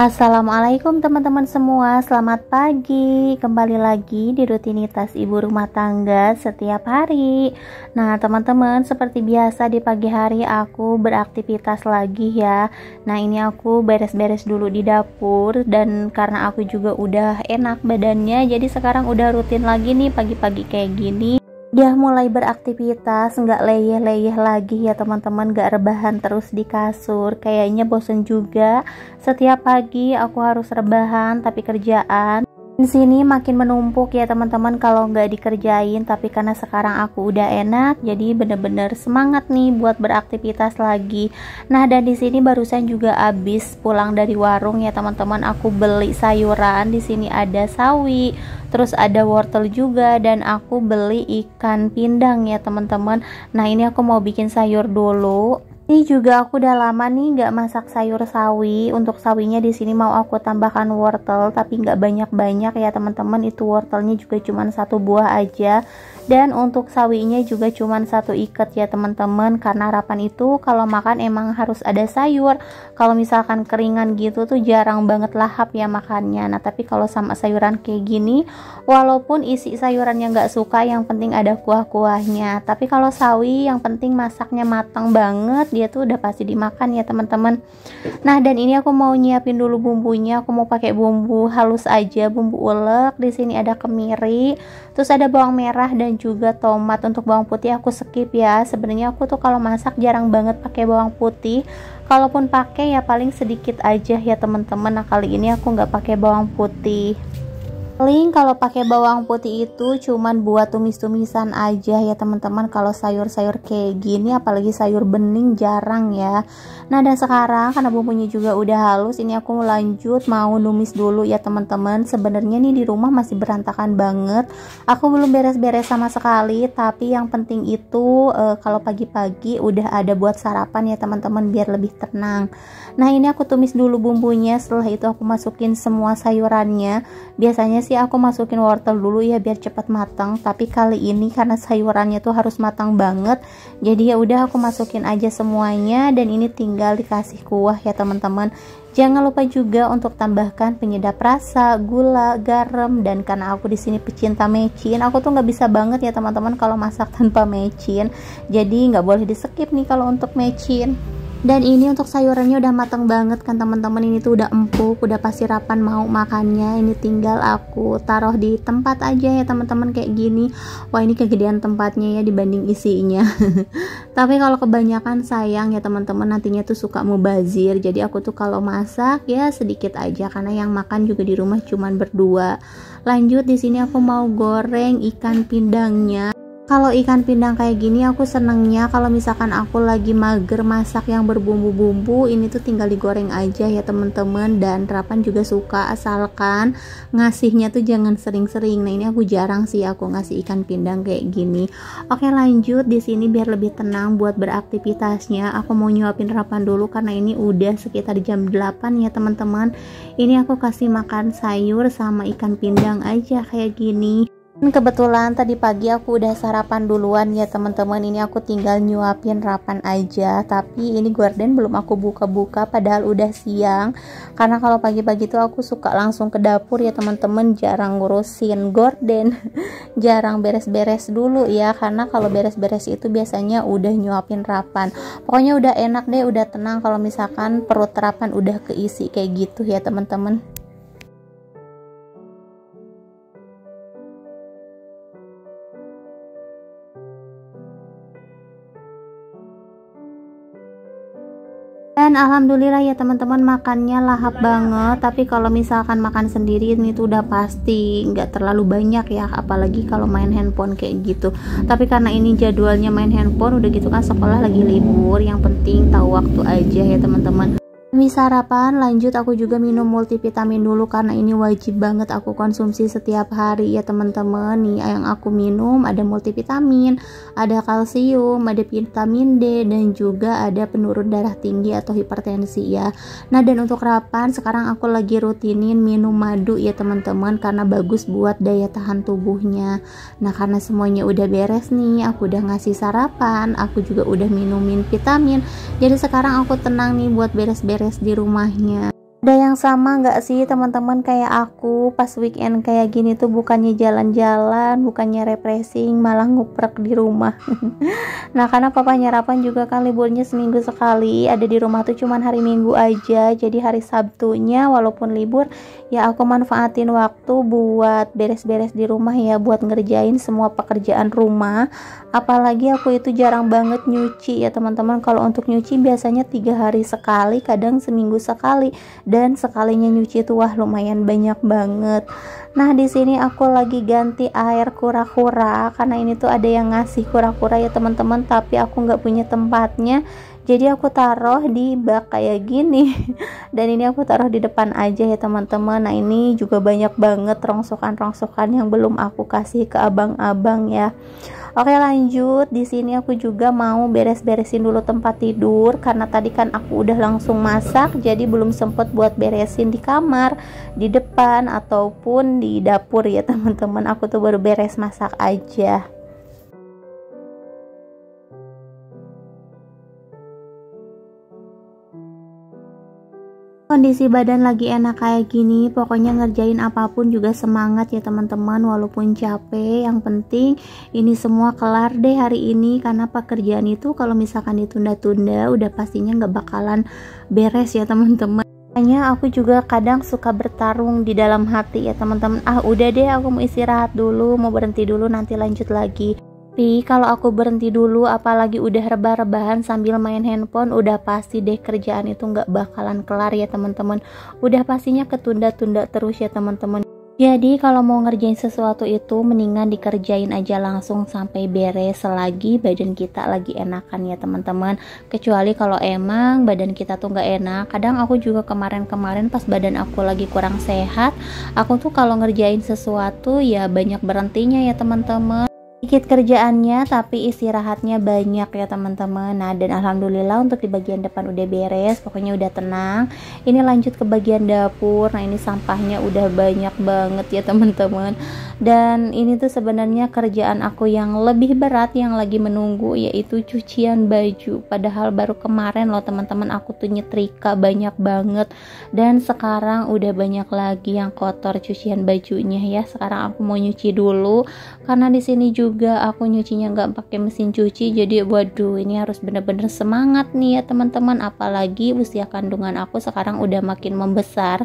Assalamualaikum teman-teman semua, selamat pagi. Kembali lagi di rutinitas ibu rumah tangga setiap hari. Nah teman-teman, seperti biasa di pagi hari aku beraktivitas lagi ya. Nah ini aku beres-beres dulu di dapur. Dan karena aku juga udah enak badannya, jadi sekarang udah rutin lagi nih pagi-pagi kayak gini. Dia mulai beraktivitas, nggak leyeh-leyeh lagi ya teman-teman, nggak rebahan terus di kasur. Kayaknya bosen juga. Setiap pagi aku harus rebahan, tapi kerjaan di sini makin menumpuk ya teman-teman kalau nggak dikerjain. Tapi karena sekarang aku udah enak, jadi bener-bener semangat nih buat beraktivitas lagi. Nah dan di sini barusan juga abis pulang dari warung ya teman-teman. Aku beli sayuran, di sini ada sawi, terus ada wortel juga, dan aku beli ikan pindang ya teman-teman. Nah ini aku mau bikin sayur dulu. Ini juga aku udah lama nih nggak masak sayur sawi. Untuk sawinya di sini mau aku tambahkan wortel, tapi nggak banyak-banyak ya teman-teman. Itu wortelnya juga cuma satu buah aja. Dan untuk sawinya juga cuma satu ikat ya teman-teman. Karena harapan itu kalau makan emang harus ada sayur. Kalau misalkan keringan gitu tuh jarang banget lahap ya makannya. Nah tapi kalau sama sayuran kayak gini, walaupun isi sayurannya nggak suka, yang penting ada kuah-kuahnya. Tapi kalau sawi yang penting masaknya matang banget, dia tuh udah pasti dimakan ya teman-teman. Nah dan ini aku mau nyiapin dulu bumbunya. Aku mau pakai bumbu halus aja, bumbu ulek. Di sini ada kemiri, terus ada bawang merah dan juga tomat. Untuk bawang putih aku skip ya. Sebenarnya aku tuh kalau masak jarang banget pakai bawang putih. Kalaupun pakai ya paling sedikit aja ya teman-teman. Nah kali ini aku nggak pakai bawang putih. Paling kalau pakai bawang putih itu cuman buat tumis-tumisan aja ya teman-teman. Kalau sayur-sayur kayak gini, apalagi sayur bening, jarang ya. Nah dan sekarang karena bumbunya juga udah halus, ini aku lanjut mau numis dulu ya teman-teman. Sebenarnya nih di rumah masih berantakan banget. Aku belum beres-beres sama sekali, tapi yang penting itu kalau pagi-pagi udah ada buat sarapan ya teman-teman, biar lebih tenang. Nah ini aku tumis dulu bumbunya. Setelah itu aku masukin semua sayurannya. Biasanya sih aku masukin wortel dulu ya biar cepat matang, tapi kali ini karena sayurannya tuh harus matang banget, jadi ya udah aku masukin aja semuanya. Dan ini tinggal dikasih kuah ya teman-teman. Jangan lupa juga untuk tambahkan penyedap rasa, gula, garam. Dan karena aku di sini pecinta mecin, aku tuh nggak bisa banget ya teman-teman kalau masak tanpa mecin, jadi nggak boleh di skip nih kalau untuk mecin. Dan ini untuk sayurannya udah matang banget kan teman-teman. Ini tuh udah empuk, udah pasti sirapan mau makannya. Ini tinggal aku taruh di tempat aja ya teman-teman kayak gini. Wah ini kegedean tempatnya ya dibanding isinya. Tapi kalau kebanyakan sayang ya teman-teman, nantinya tuh suka mubazir. Jadi aku tuh kalau masak ya sedikit aja, karena yang makan juga di rumah cuman berdua. Lanjut di sini aku mau goreng ikan pindangnya. Kalau ikan pindang kayak gini aku senengnya kalau misalkan aku lagi mager masak yang berbumbu-bumbu, ini tuh tinggal digoreng aja ya teman-teman. Dan Rapan juga suka, asalkan ngasihnya tuh jangan sering-sering. Nah ini aku jarang sih aku ngasih ikan pindang kayak gini. Oke lanjut di sini biar lebih tenang buat beraktivitasnya. Aku mau nyuapin Rapan dulu karena ini udah sekitar jam 8 ya teman-teman. Ini aku kasih makan sayur sama ikan pindang aja kayak gini. Kebetulan tadi pagi aku udah sarapan duluan ya teman-teman. Ini aku tinggal nyuapin Rapan aja. Tapi ini gorden belum aku buka-buka padahal udah siang. Karena kalau pagi-pagi tuh aku suka langsung ke dapur ya teman-teman, jarang ngurusin gorden. Jarang beres-beres dulu ya, karena kalau beres-beres itu biasanya udah nyuapin Rapan. Pokoknya udah enak deh, udah tenang kalau misalkan perut Rapan udah keisi kayak gitu ya teman-teman. Dan alhamdulillah ya teman-teman, makannya lahap banget. Tapi kalau misalkan makan sendiri ini tuh udah pasti nggak terlalu banyak ya, apalagi kalau main handphone kayak gitu. Tapi karena ini jadwalnya main handphone, udah gitu kan sekolah lagi libur, yang penting tahu waktu aja ya teman-teman. Habis sarapan lanjut aku juga minum multivitamin dulu, karena ini wajib banget aku konsumsi setiap hari ya teman-teman. Nih yang aku minum ada multivitamin, ada kalsium, ada vitamin D, dan juga ada penurun darah tinggi atau hipertensi ya. Nah dan untuk Rapan sekarang aku lagi rutinin minum madu ya teman-teman, karena bagus buat daya tahan tubuhnya. Nah karena semuanya udah beres nih, aku udah ngasih sarapan, aku juga udah minumin vitamin, jadi sekarang aku tenang nih buat beres-beres di rumahnya. Ada yang sama nggak sih teman-teman kayak aku pas weekend kayak gini tuh bukannya jalan-jalan, bukannya refreshing, malah nguprek di rumah. Nah karena papa nyarapan juga kan liburnya seminggu sekali, ada di rumah tuh cuman hari Minggu aja, jadi hari Sabtunya walaupun libur ya aku manfaatin waktu buat beres-beres di rumah ya, buat ngerjain semua pekerjaan rumah. Apalagi aku itu jarang banget nyuci ya teman-teman. Kalau untuk nyuci biasanya 3 hari sekali, kadang seminggu sekali, dan sekalinya nyuci itu wah lumayan banyak banget. Nah di sini aku lagi ganti air kura-kura karena ini tuh ada yang ngasih kura-kura ya teman-teman, tapi aku nggak punya tempatnya, jadi aku taruh di bak kayak gini. Dan ini aku taruh di depan aja ya teman-teman. Nah ini juga banyak banget rongsokan-rongsokan yang belum aku kasih ke abang-abang ya. Oke lanjut, di sini aku juga mau beres-beresin dulu tempat tidur karena tadi kan aku udah langsung masak, jadi belum sempet buat beresin di kamar, di depan ataupun di dapur ya teman-teman. Aku tuh baru beres masak aja. Kondisi badan lagi enak kayak gini, pokoknya ngerjain apapun juga semangat ya teman-teman, walaupun capek. Yang penting ini semua kelar deh hari ini, karena pekerjaan itu kalau misalkan ditunda-tunda udah pastinya nggak bakalan beres ya teman-teman. Makanya aku juga kadang suka bertarung di dalam hati ya teman-teman, udah deh aku mau istirahat dulu, mau berhenti dulu, nanti lanjut lagi. Tapi kalau aku berhenti dulu, apalagi udah rebah-rebahan sambil main handphone, udah pasti deh kerjaan itu nggak bakalan kelar ya teman-teman. Udah pastinya ketunda-tunda terus ya teman-teman. Jadi kalau mau ngerjain sesuatu itu mendingan dikerjain aja langsung sampai beres selagi badan kita lagi enakan ya teman-teman. Kecuali kalau emang badan kita tuh nggak enak. Kadang aku juga kemarin-kemarin pas badan aku lagi kurang sehat, aku tuh kalau ngerjain sesuatu ya banyak berhentinya ya teman-teman. Dikit kerjaannya tapi istirahatnya banyak ya teman-teman. Nah dan alhamdulillah untuk di bagian depan udah beres, pokoknya udah tenang. Ini lanjut ke bagian dapur. Nah ini sampahnya udah banyak banget ya teman-teman. Dan ini tuh sebenarnya kerjaan aku yang lebih berat yang lagi menunggu, yaitu cucian baju. Padahal baru kemarin loh teman-teman aku tuh nyetrika banyak banget, dan sekarang udah banyak lagi yang kotor cucian bajunya ya. Sekarang aku mau nyuci dulu karena di sini juga aku nyucinya nggak pakai mesin cuci, jadi waduh ini harus bener-bener semangat nih ya teman-teman. Apalagi usia kandungan aku sekarang udah makin membesar,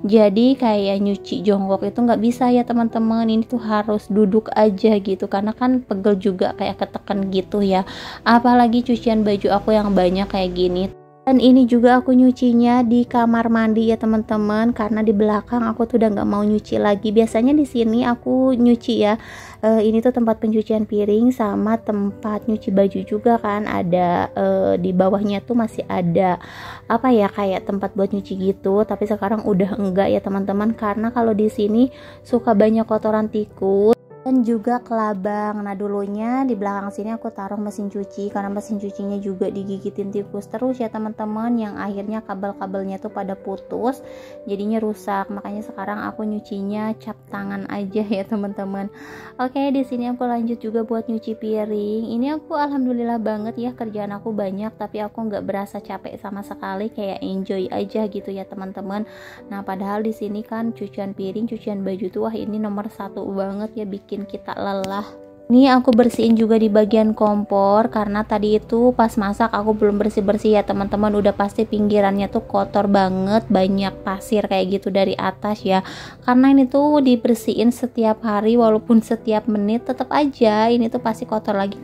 jadi kayak nyuci jongkok itu nggak bisa ya teman-teman. Ini tuh harus duduk aja gitu karena kan pegel juga, kayak ketekan gitu ya. Apalagi cucian baju aku yang banyak kayak gini. Dan ini juga aku nyucinya di kamar mandi ya teman-teman, karena di belakang aku tuh udah nggak mau nyuci lagi. Biasanya di sini aku nyuci ya. Ini tuh tempat pencucian piring sama tempat nyuci baju juga kan ada, di bawahnya tuh masih ada apa ya kayak tempat buat nyuci gitu. Tapi sekarang udah enggak ya teman-teman, karena kalau di sini suka banyak kotoran tikus dan juga kelabang. Nah dulunya di belakang sini aku taruh mesin cuci karena mesin cucinya juga digigitin tikus terus ya teman-teman, yang akhirnya kabel-kabelnya tuh pada putus jadinya rusak. Makanya sekarang aku nyucinya cap tangan aja ya teman-teman. Oke di sini aku lanjut juga buat nyuci piring. Ini aku alhamdulillah banget ya, kerjaan aku banyak tapi aku nggak berasa capek sama sekali, kayak enjoy aja gitu ya teman-teman. Nah padahal di sini kan cucian piring, cucian baju tuh wah ini nomor satu banget ya, bikin kita lelah. Ini aku bersihin juga di bagian kompor karena tadi itu pas masak aku belum bersih-bersih ya teman-teman. Udah pasti pinggirannya tuh kotor banget, banyak pasir kayak gitu dari atas ya. Karena ini tuh dibersihin setiap hari, walaupun setiap menit tetap aja ini tuh pasti kotor lagi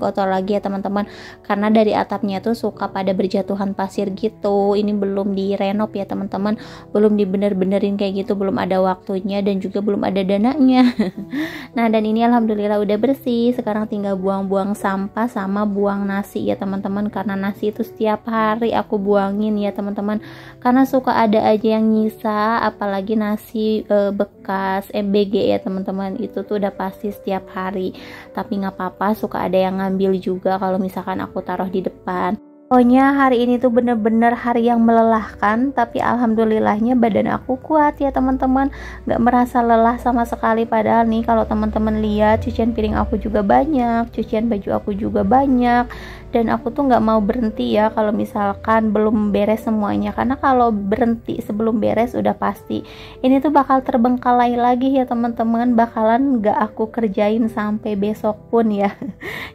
ya teman-teman. Karena dari atapnya tuh suka pada berjatuhan pasir gitu. Ini belum direnov ya teman-teman, belum dibener-benerin kayak gitu, belum ada waktunya dan juga belum ada dananya. Nah dan ini alhamdulillah udah bersih. Sekarang tinggal buang-buang sampah sama buang nasi ya teman-teman, karena nasi itu setiap hari aku buangin ya teman-teman, karena suka ada aja yang nyisa, apalagi nasi bekas MBG ya teman-teman, itu tuh udah pasti setiap hari. Tapi nggak apa-apa, suka ada yang ngambil juga kalau misalkan aku taruh di depan. Pokoknya hari ini tuh bener-bener hari yang melelahkan, tapi alhamdulillahnya badan aku kuat ya teman-teman, gak merasa lelah sama sekali. Padahal nih kalau teman-teman lihat, cucian piring aku juga banyak, cucian baju aku juga banyak, dan aku tuh gak mau berhenti ya kalau misalkan belum beres semuanya, karena kalau berhenti sebelum beres udah pasti ini tuh bakal terbengkalai lagi ya teman-teman, bakalan gak aku kerjain sampai besok pun ya.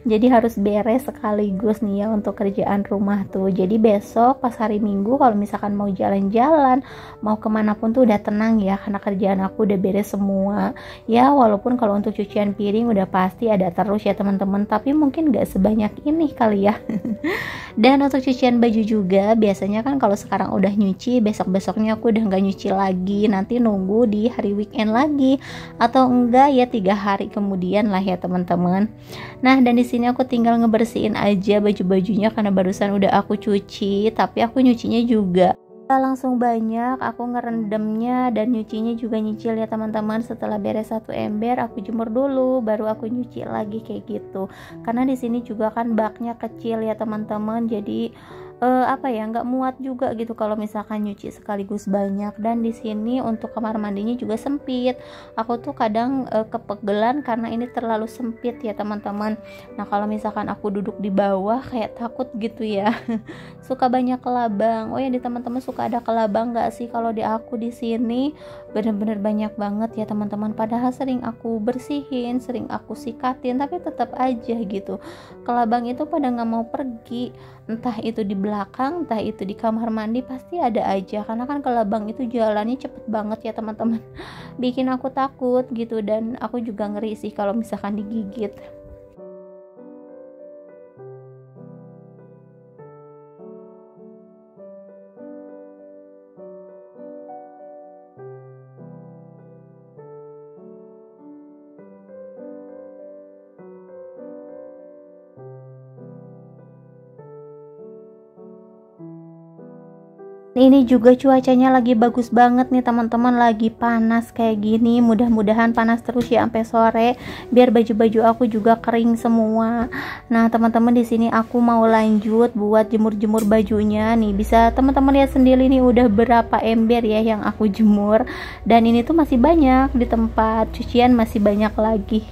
Jadi harus beres sekaligus nih ya untuk kerjaan rumah tuh. Jadi besok pas hari Minggu kalau misalkan mau jalan-jalan, mau kemana pun tuh udah tenang ya, karena kerjaan aku udah beres semua ya. Walaupun kalau untuk cucian piring udah pasti ada terus ya teman-teman, tapi mungkin gak sebanyak ini kali ya. Dan untuk cucian baju juga biasanya kan kalau sekarang udah nyuci, besok-besoknya aku udah nggak nyuci lagi, nanti nunggu di hari weekend lagi, atau enggak ya 3 hari kemudian lah ya teman-teman. Nah, dan di sini aku tinggal ngebersihin aja baju-bajunya karena barusan udah aku cuci, tapi aku nyucinya juga langsung banyak, aku ngerendamnya dan nyucinya juga nyicil ya teman-teman. Setelah beres satu ember aku jemur dulu, baru aku nyuci lagi kayak gitu. Karena di sini juga kan baknya kecil ya teman-teman, jadi apa ya, nggak muat juga gitu kalau misalkan nyuci sekaligus banyak. Dan di sini untuk kamar mandinya juga sempit, aku tuh kadang kepegelan karena ini terlalu sempit ya teman-teman. Nah kalau misalkan aku duduk di bawah kayak takut gitu ya. Suka banyak kelabang. Oh ya, di teman-teman suka ada kelabang nggak sih? Kalau di aku di sini bener-bener banyak banget ya teman-teman, padahal sering aku bersihin, sering aku sikatin, tapi tetap aja gitu kelabang itu pada nggak mau pergi. Entah itu di belakang, entah itu di kamar mandi, pasti ada aja, karena kan kelabang itu jalannya cepet banget ya teman-teman. Bikin aku takut gitu, dan aku juga ngeri sih kalau misalkan digigit. Ini juga cuacanya lagi bagus banget nih teman-teman, lagi panas kayak gini. Mudah-mudahan panas terus ya sampai sore, biar baju-baju aku juga kering semua. Nah teman-teman, di sini aku mau lanjut buat jemur-jemur bajunya nih. Bisa teman-teman lihat sendiri nih udah berapa ember ya yang aku jemur, dan ini tuh masih banyak di tempat cucian, masih banyak lagi.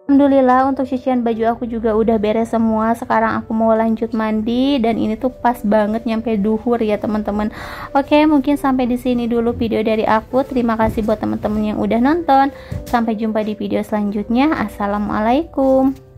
Alhamdulillah untuk cucian baju aku juga udah beres semua. Sekarang aku mau lanjut mandi, dan ini tuh pas banget nyampe duhur ya teman-teman. Oke, mungkin sampai di sini dulu video dari aku. Terima kasih buat teman-teman yang udah nonton. Sampai jumpa di video selanjutnya. Assalamualaikum.